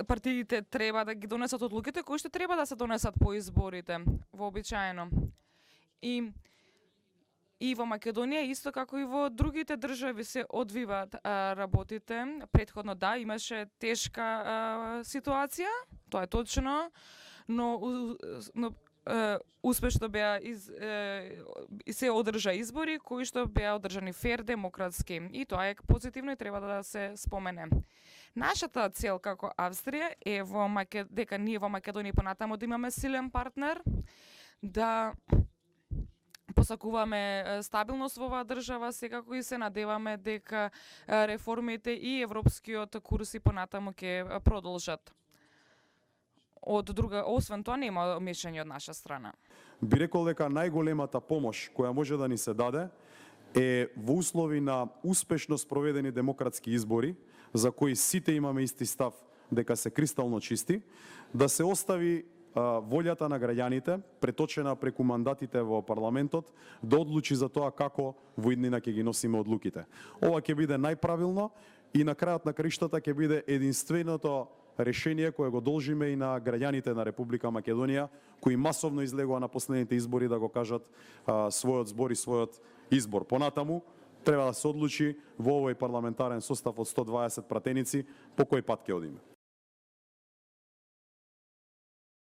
партиите треба да ги донесат одлуките кои што треба да се донесат по изборите, вообичаено. И во Македонија, исто како и во другите држави, се одвиваат работите. Претходно, да, имаше тешка ситуација, тоа е точно, но успешно беа се одржа избори кои што беа одржани фер, демократски. И тоа е позитивно и треба да се спомене. Нашата цел како Австрија е дека ние во Македонија понатаму да имаме силен партнер, да посакуваме стабилност во оваа држава, секако и се надеваме дека реформите и европскиот курс и понатаму ќе продолжат. Освен тоа нема мешање од наша страна. Би рекол дека најголемата помош која може да ни се даде е во услови на успешно спроведени демократски избори, за кои сите имаме исти став дека се кристално чисти, да се остави волјата на граѓаните, преточена преку мандатите во парламентот, да одлучи за тоа како во иднина ќе ги носиме одлуките. Ова ќе биде најправилно и на крајот на краиштата ќе биде единственото решение кое го должиме и на граѓаните на Република Македонија, кои масовно излегува на последните избори да го кажат својот збор и својот избор. Понатаму треба да се одлучи во овој парламентарен состав од 120 пратеници по кој пат ќе одиме.